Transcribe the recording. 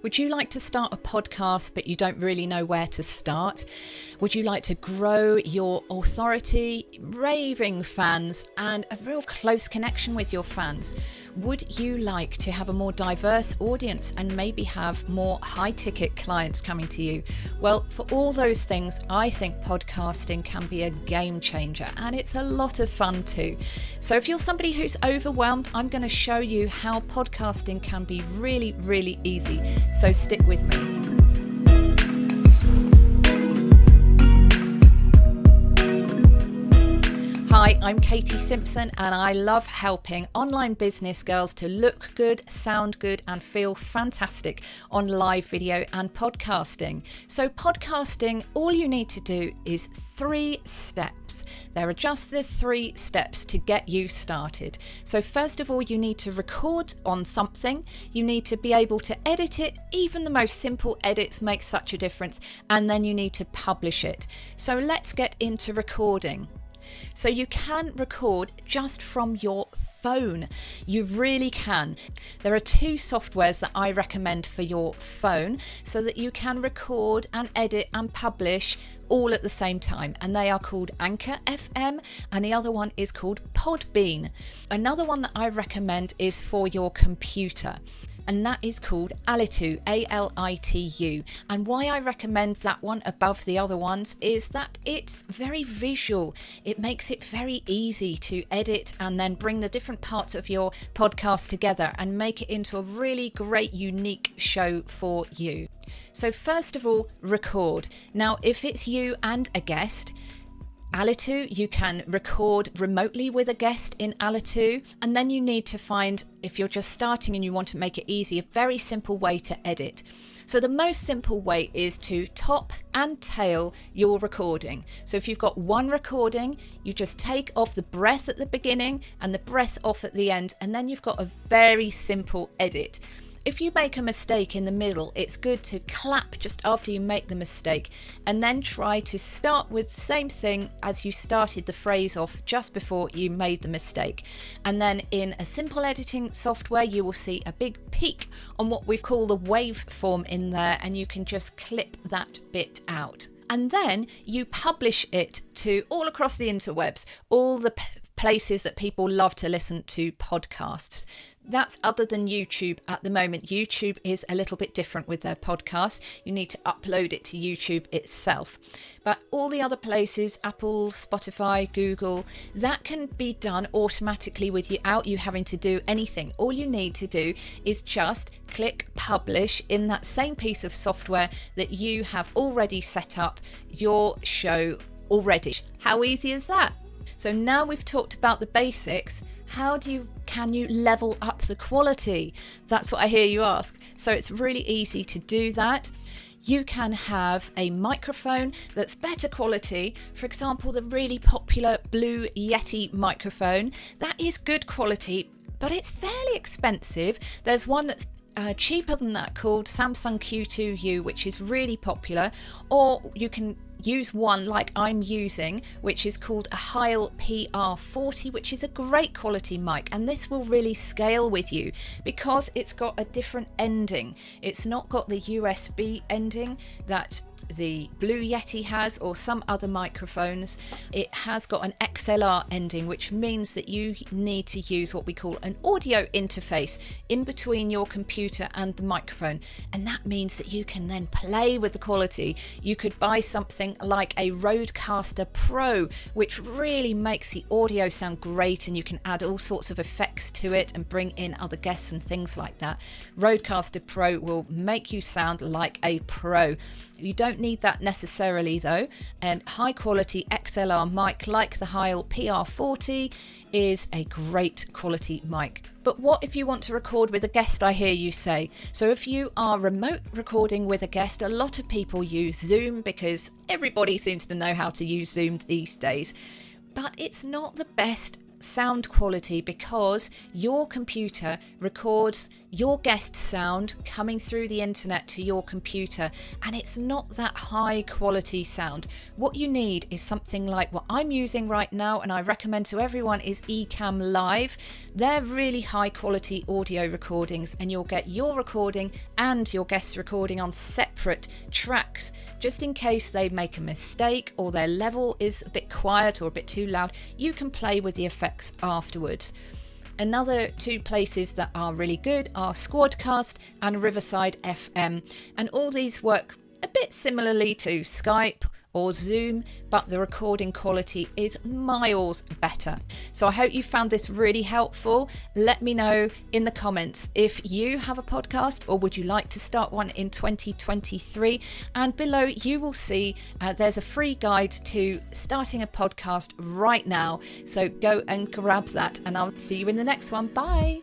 Would you like to start a podcast but you don't really know where to start? Would you like to grow your authority, raving fans, and a real close connection with your fans? Would you like to have a more diverse audience and maybe have more high-ticket clients coming to you? Well, for all those things, I think podcasting can be a game changer, and it's a lot of fun too. So if you're somebody who's overwhelmed, I'm going to show you how podcasting can be really, really easy. So stick with me. Hi, I'm Katy Simpson, and I love helping online business girls to look good, sound good, and feel fantastic on live video and podcasting. So podcasting, all you need to do is 3 steps. There are just the 3 steps to get you started. So first of all, you need to record on something. You need to be able to edit it. Even the most simple edits make such a difference. And then you need to publish it. So let's get into recording. So you can record just from your phone. You really can. There are 2 softwares that I recommend for your phone so that you can record and edit and publish all at the same time, and they are called Anchor FM, and the other one is called Podbean. Another one that I recommend is for your computer, and that is called Alitu, A-L-I-T-U. And why I recommend that one above the other ones is that it's very visual. It makes it very easy to edit and then bring the different parts of your podcast together and make it into a really great, unique show for you. So first of all, record. Now, if it's you and a guest, Alitu, you can record remotely with a guest in Alitu, and then you need to find, if you're just starting and you want to make it easy, a very simple way to edit. So the most simple way is to top and tail your recording. So if you've got one recording, you just take off the breath at the beginning and the breath off at the end, and then you've got a very simple edit. If you make a mistake in the middle, it's good to clap just after you make the mistake and then try to start with the same thing as you started the phrase off just before you made the mistake. And then in a simple editing software, you will see a big peak on what we call the waveform in there, and you can just clip that bit out. And then you publish it to all across the interwebs, all the places that people love to listen to podcasts. That's other than YouTube at the moment. YouTube is a little bit different with their podcasts. You need to upload it to YouTube itself. But all the other places, Apple, Spotify, Google, that can be done automatically without you having to do anything. All you need to do is just click publish in that same piece of software that you have already set up your show already. How easy is that? So now we've talked about the basics. How can you level up the quality? That's what I hear you ask. So it's really easy to do that. You can have a microphone that's better quality. For example, the really popular Blue Yeti microphone. That is good quality, but it's fairly expensive. There's one that's cheaper than that called Samsung Q2U, which is really popular, or you can use one like I'm using, which is called a Heil PR40, which is a great quality mic, and this will really scale with you because it's got a different ending. It's not got the USB ending that the Blue Yeti has or some other microphones. It has got an XLR ending, which means that you need to use what we call an audio interface in between your computer and the microphone, and that means that you can then play with the quality. You could buy something like a Rodecaster Pro, which really makes the audio sound great, and you can add all sorts of effects to it and bring in other guests and things like that. Rodecaster Pro will make you sound like a pro. You don't need that necessarily though, and high quality XLR mic like the Heil PR40 is a great quality mic. But what if you want to record with a guest, I hear you say? So if you are remote recording with a guest, a lot of people use Zoom because everybody seems to know how to use Zoom these days. But it's not the best sound quality because your computer records your guest sound coming through the internet to your computer, and it's not that high quality sound. What you need is something like what I'm using right now, and I recommend to everyone, is Ecamm Live. They're really high quality audio recordings, and you'll get your recording and your guest recording on separate tracks, just in case they make a mistake or their level is a bit quiet or a bit too loud. You can play with the effects afterwards. Another two places that are really good are Squadcast and Riverside FM, and all these work a bit similarly to Skype or Zoom, but the recording quality is miles better. So I hope you found this really helpful. Let me know in the comments if you have a podcast or would you like to start one in 2023. And below you will see there's a free guide to starting a podcast right now. So go and grab that, and I'll see you in the next one. Bye.